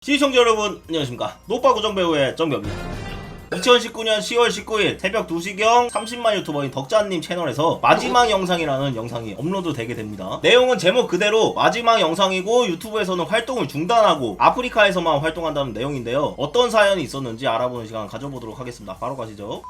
시청자 여러분 안녕하십니까. 노빠구정 배우의 정배우입니다. 2019년 10월 19일 새벽 2시경 30만 유튜버인 덕자님 채널에서 마지막 영상이라는 영상이 업로드 되게 됩니다. 내용은 제목 그대로 마지막 영상이고 유튜브에서는 활동을 중단하고 아프리카에서만 활동한다는 내용인데요. 어떤 사연이 있었는지 알아보는 시간 가져보도록 하겠습니다. 바로 가시죠.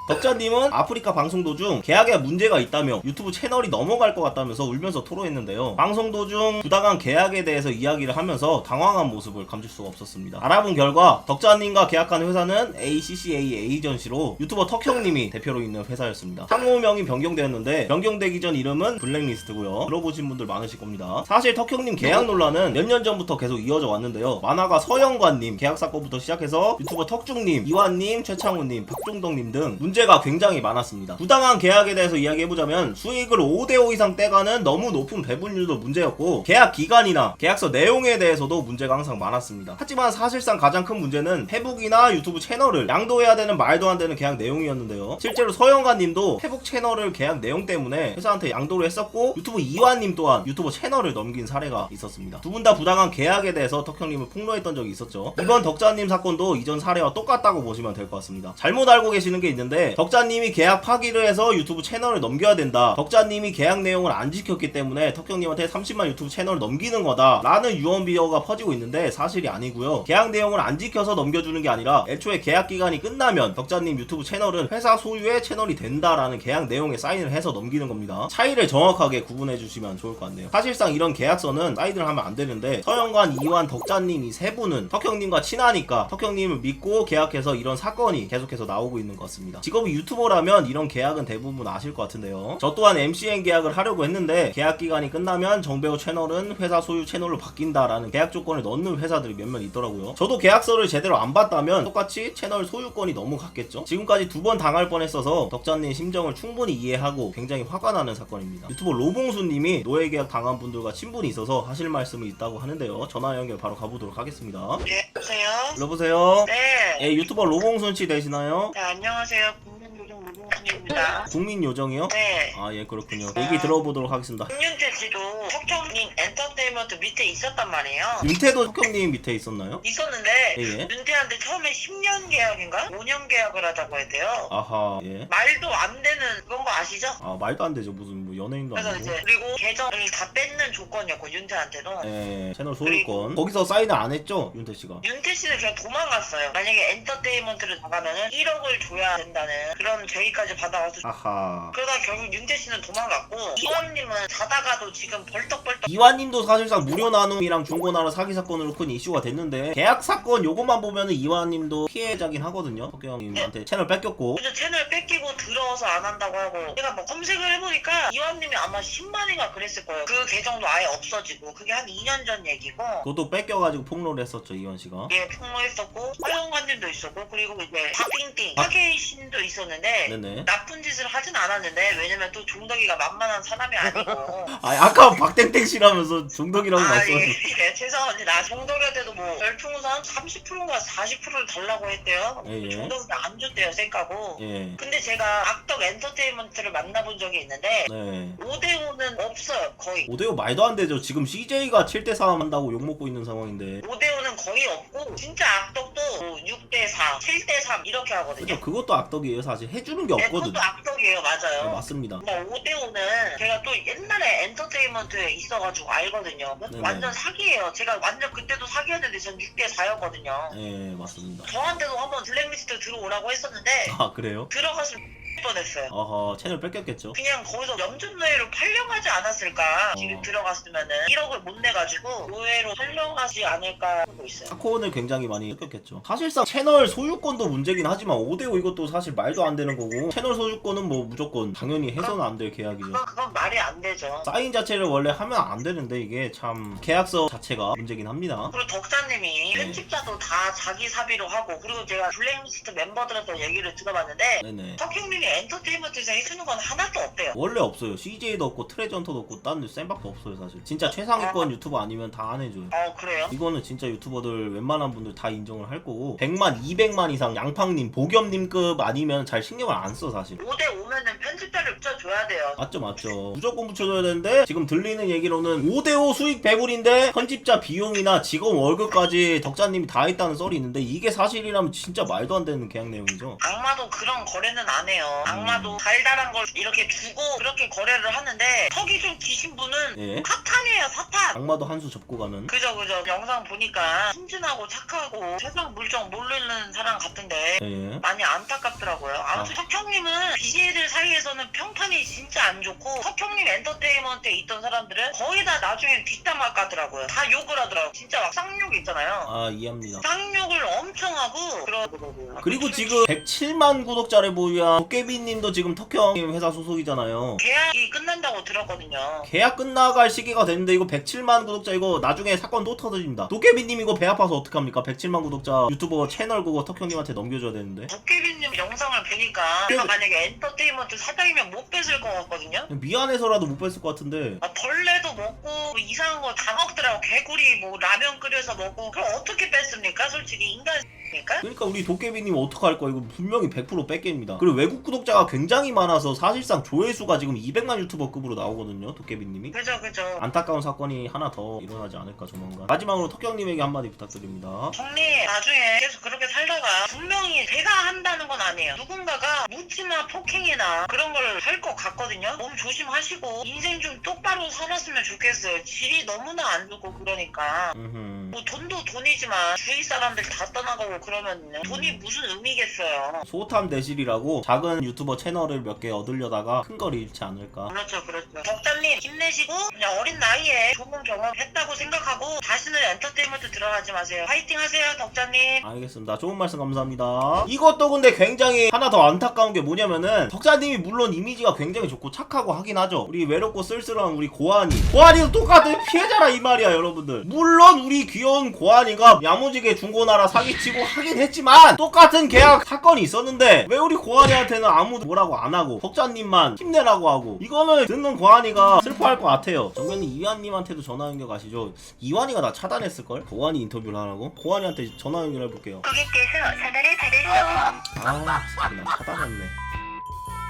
덕자님은 아프리카 방송 도중 계약에 문제가 있다며 유튜브 채널이 넘어갈 것 같다면서 울면서 토로했는데요. 방송 도중 부당한 계약에 대해서 이야기를 하면서 당황한 모습을 감출 수가 없었습니다. 알아본 결과 덕자님과 계약한 회사는 ACCA 에이전시로 유튜버 턱형님이 대표로 있는 회사였습니다. 상호명이 변경되었는데 변경되기 전 이름은 블랙리스트고요. 들어보신 분들 많으실 겁니다. 사실 턱형님 계약 논란은 몇 년 전부터 계속 이어져 왔는데요. 만화가 서영관님 계약 사건부터 시작해서 유튜버 턱중님, 이완님, 최창훈님, 박종덕님 등 문제가 굉장히 많았습니다. 부당한 계약에 대해서 이야기해보자면 수익을 5대5 이상 떼가는 너무 높은 배분율도 문제였고 계약 기간이나 계약서 내용에 대해서도 문제가 항상 많았습니다. 하지만 사실상 가장 큰 문제는 페북이나 유튜브 채널을 양도해야 되는 말도 안 되는 계약 내용이었는데요. 실제로 서영관님도 페북 채널을 계약 내용 때문에 회사한테 양도를 했었고 유튜브 이완님 또한 유튜버 채널을 넘긴 사례가 있었습니다. 두 분 다 부당한 계약에 대해서 턱형님을 폭로했던 적이 있었죠. 이번 덕자님 사건도 이전 사례와 똑같다고 보시면 될 것 같습니다. 잘못 알고 계시는 게 있는데 덕자님이 계약 파기를 해서 유튜브 채널을 넘겨야 된다. 덕자님이 계약 내용을 안 지켰기 때문에 턱형님한테 30만 유튜브 채널을 넘기는 거다 라는 유언비어가 퍼지고 있는데 사실이 아니고요. 계약 내용을 안 지켜서 넘겨주는 게 아니라 애초에 계약 기간이 끝나면 덕자님 유튜브 채널은 회사 소유의 채널이 된다라는 계약 내용에 사인을 해서 넘기는 겁니다. 차이를 정확하게 구분해 주시면 좋을 것 같네요. 사실상 이런 계약서는 사인을 하면 안 되는데 서영관, 이완, 덕자님 이 세 분은 턱형님과 친하니까 턱형님을 믿고 계약해서 이런 사건이 계속해서 나오고 있는 것 같습니다. 직업이 유튜버라면 이런 계약은 대부분 아실 것 같은데요. 저 또한 MCN 계약을 하려고 했는데 계약 기간이 끝나면 정배우 채널은 회사 소유 채널로 바뀐다라는 계약 조건을 넣는 회사들이 몇몇 있더라고요. 저도 계약서를 제대로 안 봤다면 똑같이 채널 소유권이 넘어갔겠죠. 지금까지 2번 당할 뻔했어서 덕자님 심정을 충분히 이해하고 굉장히 화가 나는 사건입니다. 유튜버 로봉수님이 노예계약 당한 분들과 친분이 있어서 하실 말씀이 있다고 하는데요. 전화 연결 바로 가보도록 하겠습니다. 네, 여보세요? 여보세요? 네. 예, 유튜버 로봉순씨 되시나요? 네, 안녕하세요. 국민요정 노동순입니다. 국민요정이요? 네. 아, 예, 그렇군요. 얘기 들어보도록 하겠습니다. 김윤태 씨도 턱형님 엔터테인먼트 밑에 있었단 말이에요. 윤태도 턱형님 밑에 있었나요? 있었는데 예. 윤태한테 처음에 10년 계약인가? 5년 계약을 하자고 했대요. 아하, 예. 말도 안 되는 그런 거 아시죠? 아, 말도 안 되죠. 무슨 뭐 연예인도 그래서 아니고. 이제 그리고 계정을 다 뺏는 조건이었고 윤태한테도. 예, 채널 소유권. 거기서 사인을 안 했죠, 윤태 씨가. 윤태 씨는 그냥 도망갔어요. 만약에 엔터테인먼트를 나가면은 1억을 줘야 된다는 그런 계획까지 받아와서 아하. 그러다 결국 윤태 씨는 도망갔고 이원님은 자다가도 지금 벌떡벌떡 이완님도 사실상 무료 나눔이랑 중고나라 사기 사건으로 큰 이슈가 됐는데 계약 사건 요것만 보면은 이완님도 피해자긴 하거든요. 턱형님한테 채널 뺏겼고. 그래서 채널 뺏기고 들어와서 안 한다고 하고 제가 뭐 검색을 해보니까 이완님이 아마 10만인가 그랬을 거예요. 그 계정도 아예 없어지고 그게 한 2년 전 얘기고 그것도 뺏겨가지고 폭로를 했었죠, 이완 씨가. 예 폭로했었고 허영관님도 있었고 그리고 이제 박띵띵 박혜신도 있었는데 네네. 나쁜 짓을 하진 않았는데 왜냐면 또 종덕이가 만만한 사람이 아니고 아, 아까 박땡땡 씨라면서 종덕이라고 말씀하셨어요. 예, 죄송합니다. 종덕이한테도 뭐 별풍선 30%인가 40%를 달라고 했대요. 예, 예. 종덕이가 안 줬대요, 쌩까고. 예. 근데 제가 악덕 엔터테인먼트를 만나본 적이 있는데 네. 5대5는 없어요, 거의. 5대5 말도 안 되죠. 지금 CJ가 7대4 한다고 욕먹고 있는 상황인데. 5대5는 거의 없고 진짜 악덕도 6대4, 7대3 이렇게 하거든요. 그죠? 그것도 악덕이에요. 사실 해주는 게 네, 없거든. 그것도 악덕이에요, 맞아요. 네, 맞습니다. 뭐 5대5는 제가 또 옛날에 엔터테인먼트에 있어가지고 알거든요. 네네. 완전 사기예요. 제가 완전 그때도 사기였는데 전 6대4였거든요. 네, 맞습니다. 저한테도 한번 블랙리스트 들어오라고 했었는데 아, 그래요? 들어갔으면 뻔했어요. 어허, 채널 뺏겼겠죠? 그냥 거기서 염전노예로 팔려가지 않았을까. 지금 어. 들어갔으면은 1억을 못 내가지고 노예로 팔려가지 않을까 하고 있어요. 사건을 굉장히 많이 뺏겼겠죠. 사실상 채널 소유권도 문제긴 하지만 5대5 이것도 사실 말도 안 되는 거고 채널 소유권은 뭐 무조건 당연히 해서는 안 될 계약이죠. 그건 말이 안 되죠. 사인 자체를 원래 하면 안 되는데 이게 참 계약서 자체가 문제긴 합니다. 그리고 덕자님이 편집자도 다 자기 사비로 하고 그리고 제가 블랙리스트 멤버들한테 얘기를 들어봤는데 네네. 턱형님이 턱형님이 엔터테인먼트에서 해주는 건 하나도 없대요. 원래 없어요. CJ도 없고 트레전터도 없고 딴 쌤밖에 없어요 사실. 진짜 최상위권 유튜버 아니면 다 안 해줘요. 그래요? 이거는 진짜 유튜버들 웬만한 분들 다 인정을 할 거고 100만 200만 이상 양팡님 보겸님급 아니면 잘 신경을 안 써 사실. 5대5면은 편집자를 붙여줘야 돼요. 맞죠. 무조건 붙여줘야 되는데 지금 들리는 얘기로는 5대5 수익 배분인데 편집자 비용이나 직원 월급까지 덕자님이 다 했다는 썰이 있는데 이게 사실이라면 진짜 말도 안 되는 계약 내용이죠. 악마도 그런 거래는 안 해요. 악마도 달달한 걸 이렇게 주고 그렇게 거래를 하는데 턱이 좀 기신 분은 예. 사탄이에요, 사탄. 악마도 한 수 접고 가는. 그죠. 영상 보니까 순진하고 착하고 세상 물정 모르는 사람 같은데 예. 많이 안타깝더라고요. 아무튼 턱형님은 BJ들 사이에서는 평판이 진짜 안 좋고 턱형님 엔터테인먼트에 있던 사람들은 거의 다 나중에 뒷담화 까더라고요. 다 욕을 하더라고요. 진짜 막 쌍욕 있잖아요. 아 이해합니다. 쌍욕을 엄청 하고 그러더라고요. 그리고 지금 107만 구독자를 보유한 도깨비님도 지금 턱형 회사 소속이잖아요. 계약이 끝난다고 들었거든요. 계약 끝나갈 시기가 됐는데 이거 107만 구독자 이거 나중에 사건 또 터집니다. 도깨비님 이거 배 아파서 어떡합니까? 107만 구독자 유튜버 채널 그거 턱형님한테 넘겨줘야 되는데. 도깨비님 영상을 보니까 제가 만약에 엔터테인먼트 사장이면 못 뺏을 것 같거든요. 미안해서라도 못 뺐을 것 같은데. 벌레도 먹고 뭐 이상한 거 다 먹더라고. 개구리 뭐 라면 끓여서 먹고. 그럼 어떻게 뺐습니까? 솔직히 인간입니까? 그러니까 우리 도깨비님 어떡할 거야. 이거 분명히 100% 뺏깁니다. 그리고 외국 구독자가 굉장히 많아서 사실상 조회수가 지금 200만 유튜버급으로 나오거든요. 도깨비님이. 그죠. 안타까운 사건이 하나 더 일어나지 않을까 조만간. 마지막으로 턱형님에게 한마디 부탁드립니다. 형님 나중에 계속 그렇게 살다가 분명히 제가 한다는 건 아니에요. 누군가가 묻지나 폭행이나 그런 걸 할 것 같거든요. 몸 조심하시고 인생 좀 똑바로 살았으면 좋겠어요. 질이 너무나 안 좋고 그러니까. 뭐 돈도 돈이지만 주위 사람들 다 떠나가고 그러면 돈이 무슨 의미겠어요. 소탐 대실이라고 작은 유튜버 채널을 몇 개 얻으려다가 큰 걸 잃지 않을까. 그렇죠. 덕자님 힘내시고 그냥 어린 나이에 좋은 경험 했다고 생각하고 다시는 엔터테인먼트 들어가지 마세요. 파이팅 하세요 덕자님. 알겠습니다. 좋은 말씀 감사합니다. 이것도 근데 굉장히 하나 더 안타까운 게 뭐냐면은 덕자님이 물론 이미지가 굉장히 좋고 착하고 하긴 하죠. 우리 외롭고 쓸쓸한 우리 고환이도 똑같은 피해자라 이 말이야 여러분들. 물론 우리 귀여운 고환이가 야무지게 중고나라 사기치고 하긴 했지만 똑같은 계약 사건이 있었는데 왜 우리 고환이한테는 아무도 뭐라고 안 하고 덕자님만 힘내라고 하고. 이거는 듣는 고환이가 슬퍼할 것 같아요. 정면님 이완님한테도 전화 연결하시죠. 이완이가 나 차단했을걸? 고환이 인터뷰를 하라고? 고환이한테 전화 연결해볼게요. 고객께서 전화를 받으시오. 나 차단했네.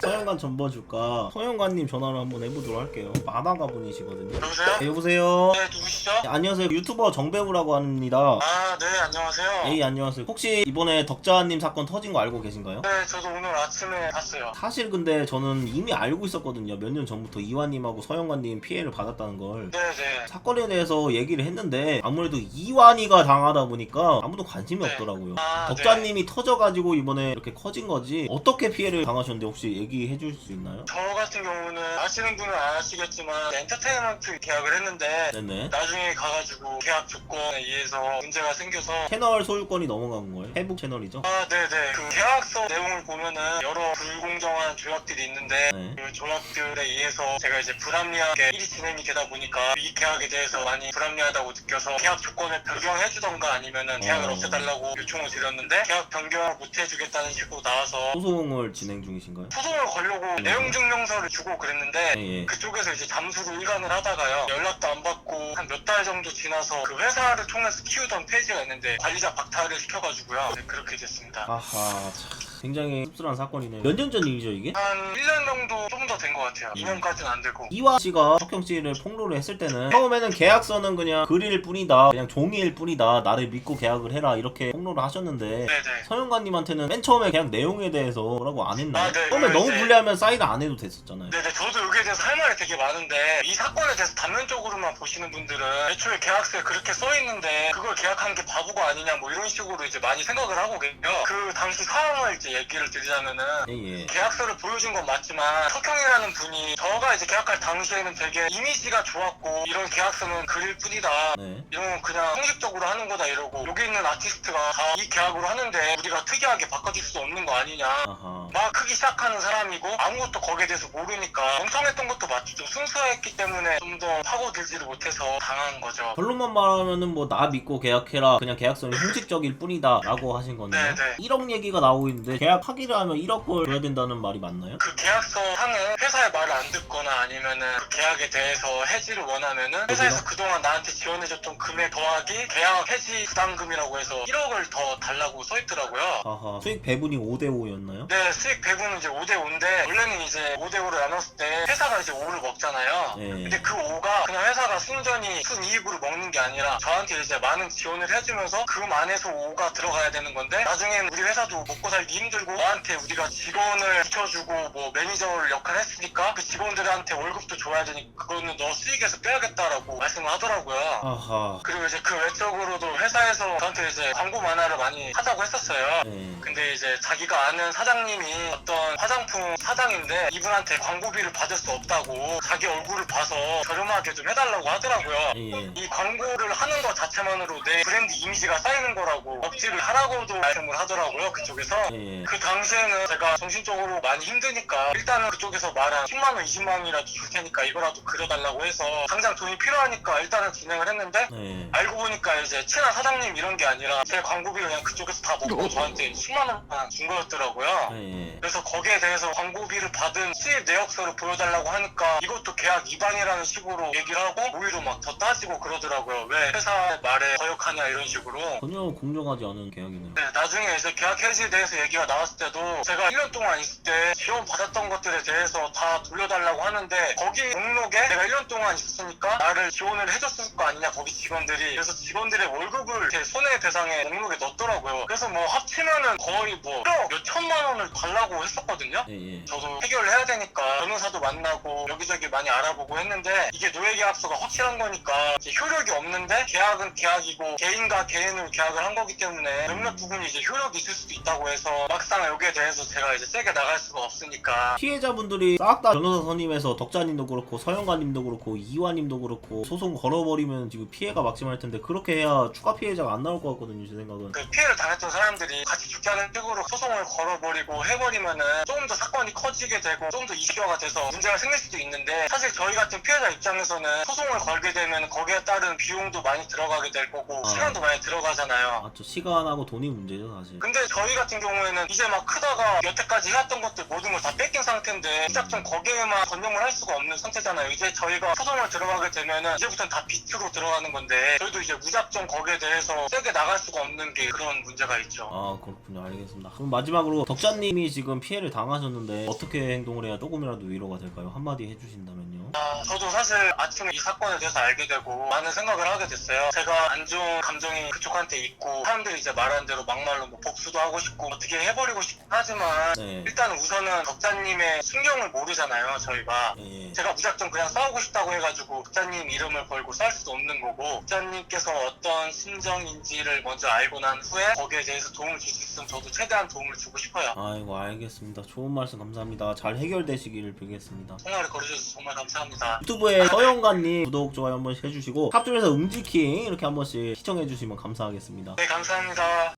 서영관 전버 줄까? 서영관님 전화를 한번 해보도록 할게요. 만화가 분이시거든요. 여보세요? 네, 여보세요? 네, 누구시죠? 네, 안녕하세요. 유튜버 정배우라고 합니다. 아, 네, 안녕하세요. 네, 안녕하세요. 혹시 이번에 덕자님 사건 터진 거 알고 계신가요? 네, 저도 오늘 아침에 봤어요. 사실 근데 저는 이미 알고 있었거든요. 몇 년 전부터 이완님하고 서영관님 피해를 받았다는 걸. 네네. 사건에 대해서 얘기를 했는데 아무래도 이완이가 당하다 보니까 아무도 관심이 네. 없더라고요. 아, 덕자님이 터져가지고 이번에 이렇게 커진 거지 어떻게 피해를 당하셨는데 혹시 얘기해 줄 수 있나요? 저 같은 경우는 아시는 분은 안 아시겠지만 엔터테인먼트 계약을 했는데 네네. 나중에 가가지고 계약 조건에 의해서 문제가 생겨서 채널 소유권이 넘어간 거예요? 페북 채널이죠? 아, 네네. 그 계약서 내용을 보면은 여러 불공정한 조약들이 있는데 네. 그 조약들에 의해서 제가 이제 불합리하게 일이 진행이 되다 보니까 이 계약에 대해서 많이 불합리하다고 느껴서 계약 조건을 변경해주던가 아니면은 계약을 없애달라고 요청을 드렸는데 계약 변경을 못 해주겠다는 식으로 나와서 소송을 진행 중이신가요? 소송을 걸려고 내용 증명서를 주고 그랬는데 예. 그쪽에서 이제 잠수로 일관을 하다가요 연락도 안 받고 한 몇 달 정도 지나서 그 회사를 통해서 키우던 페이지가 있는데 관리자 박탈을 시켜가지고요. 네, 그렇게 됐습니다. 아하 참, 굉장히 씁쓸한 사건이네요. 몇 년 전 일이죠 이게? 한 1년 정도 좀 더 된 것 같아요. 2년까지는 안 되고. 이화 씨가 혁형 씨를 폭로를 했을 때는 처음에는 계약서는 그냥 글일 뿐이다, 그냥 종이일 뿐이다, 나를 믿고 계약을 해라 이렇게 폭로를 하셨는데 네네. 서영관님한테는 맨 처음에 계약 내용에 대해서 뭐라고 안 했나요? 아, 네. 처음에 너무 이제- 불리하면 사인을 안 해도 됐었잖아요. 네네. 저도 여기에 대해서 할 말이 되게 많은데 이 사건에 대해서 단면적으로만 보시는 분들은 애초에 계약서에 그렇게 써있는데 그걸 계약한 게 바보가 아니냐 뭐 이런 식으로 이제 많이 생각을 하고 계세요. 그 당시 상황을 이제 얘기를 드리자면은 예. 계약서를 보여준 건 맞지만 석형이라는 분이 저가 이제 계약할 당시에는 되게 이미지가 좋았고 이런 계약서는 글일 뿐이다. 네. 이런 건 그냥 형식적으로 하는 거다 이러고 여기 있는 아티스트가 다 이 계약으로 하는데 우리가 특이하게 바꿔줄 수 없는 거 아니냐. 아하. 막 크기 시작하는 사람이고 아무것도 거기에 대해서 모르니까 멍청했던 것도 맞죠. 좀 순수했기 때문에 좀 더 파고들지를 못해서 당한 거죠. 결론만 말하면은 뭐 나 믿고 계약해라, 그냥 계약서는 형식적일 뿐이다 라고 하신 건데요. 네네. 1억 얘기가 나오고 있는데 계약하기로 하면 1억 벌 줘야 된다는 말이 맞나요? 그 계약서 상에 회사의 말을 안 듣거나 아니면은 그 계약에 대해서 해지를 원하면은 회사에서 그동안 나한테 지원해줬던 금액 더하기 계약 해지 부담금이라고 해서 1억을 더 달라고 써있더라고요. 아하, 수익 배분이 5대5였나요? 네, 수익 배분은 이제 5대5인데 원래는 이제 5대5를 나눴을 때 회사가 이제 5를 먹잖아요. 예. 근데 그 5가 그냥 회사가 순전히 순이익으로 먹는 게 아니라 저한테 이제 많은 지원을 해주면서 그 안에서 5가 들어가야 되는 건데 나중엔 우리 회사도 먹고 살기 힘들고 나한테 우리가 직원을 지켜주고 뭐 매니저 역할 했으니까 그 직원들한테 월급도 줘야 되니까 그거는 너 수익에서 빼야겠다라고 말씀을 하더라고요. 아하. 그리고 이제 그 외적으로도 회사에서 저한테 이제 광고 만화를 많이 하자고 했었어요. 예. 근데 이제 자기가 아는 사장님이 어떤 화장품 사장인데 이분한테 광고비를 받을 수 없다고 자기 얼굴을 봐서 저렴하게 좀 해달라고 하더라고요. 예. 이 광고를 하는 것 자체만으로 내 브랜드 이미지가 쌓이는 거라고 억지를 하라고도 말씀을 하더라고요. 그쪽에서. 예. 그 당시에는 제가 정신적으로 많이 힘드니까 일단은 그쪽에서 말한 10만원 20만원이라도 줄 테니까 이거라도 그려달라고 해서 당장 돈이 필요하니까 일단은 진행을 했는데 예. 알고 보니까 이제 친한 사장님 이런 게 아니라 제 광고비를 그냥 그쪽에서 다 먹고 저한테 10만원만 준 거였더라고요. 예. 그래서 거기에 대해서 광고비를 받은 수입 내역서를 보여달라고 하니까 이것도 계약 위반이라는 식으로 얘기를 하고 오히려 막 더 따지고 그러더라고요. 왜 회사 말에 거역하냐 이런 식으로. 전혀 공정하지 않은 계약이네요. 네, 나중에 이제 계약 해지에 대해서 얘기가 나왔을 때도 제가 1년 동안 있을 때 지원 받았던 것들에 대해서 다 돌려달라고 하는데 거기 목록에 내가 1년 동안 있었으니까 나를 지원을 해줬을 거 아니냐 거기 직원들이. 그래서 직원들의 월급을 제 손해배상의 목록에 넣었더라고요. 그래서 뭐 합치면은 거의 뭐 1억 몇 천만 원을 달라고 했었거든요. 예. 저도 해결을 해야 되니까 변호사도 만나고 여기저기 많이 알아보고 했는데 이게 노예계약서가 확실한 거니까 이제 효력이 없는데 계약은 계약이고 개인과 개인으로 계약을 한 거기 때문에 몇몇 부분이 이제 효력이 있을 수도 있다고 해서 막상 여기에 대해서 제가 이제 세게 나갈 수가 없으니까. 피해자분들이 싹 다 변호사 선임해서 덕자님도 그렇고 서영관님도 그렇고 이화님도 그렇고 소송 걸어버리면 지금 피해가 막심할 텐데 그렇게 해야 추가 피해자가 안 나올 것 같거든요, 제 생각은. 그 피해를 당했던 사람들이 같이 죽게 하는 식으로 소송을 걸어버리고 해버리면은 조금 더 사건이 커지게 되고 좀 더 이슈화가 돼서 문제가 생길 수도 있는데 사실 저희 같은 피해자 입장에서는 소송을 걸게 되면 거기에 따른 비용도 많이 들어가게 될 거고 시간도 많이 들어가잖아요. 맞죠. 시간하고 돈이 문제죠, 사실. 근데 저희 같은 경우에는 이제 막 크다가 여태까지 해왔던 것들 모든 걸 다 뺏긴 상태인데 무작정 거기에만 전념을 할 수가 없는 상태잖아요. 이제 저희가 소송을 들어가게 되면은 이제부터는 다 빚으로 들어가는 건데 저희도 이제 무작정 거기에 대해서 세게 나갈 수가 없는 게 그런 문제가 있죠. 아, 그렇군요. 알겠습니다. 그럼 마지막으로 덕자님이 지금 피해를 당하셨는데 어떻게 행동을 해야 조금이라도 위로가 될까요? 한마디 해주신다면요. 저도 사실 아침에 이 사건에 대해서 알게 되고 많은 생각을 하게 됐어요. 제가 안 좋은 감정이 그쪽한테 있고 사람들이 이제 말한 대로 막말로 뭐 복수도 하고 싶고 어떻게 해버리고 싶긴 하지만 네. 일단 우선은 덕자님의 순경을 모르잖아요, 저희가. 예. 제가 무작정 그냥 싸우고 싶다고 해가지고 덕자님 이름을 걸고 싸울 수도 없는 거고 덕자님께서 어떤 심정인지를 먼저 알고 난 후에 거기에 대해서 도움을 줄 수 있으면 저도 최대한 도움을 주고 싶어요. 아이고, 알겠습니다. 좋은 말씀 감사합니다. 잘 해결되시기를 빌겠습니다. 통화를 걸어주셔서 정말 감사합니다. 유튜브에 서영관님 구독, 좋아요 한 번씩 해주시고 탑 중에서 음지킹 이렇게 한 번씩 시청해주시면 감사하겠습니다. 네, 감사합니다.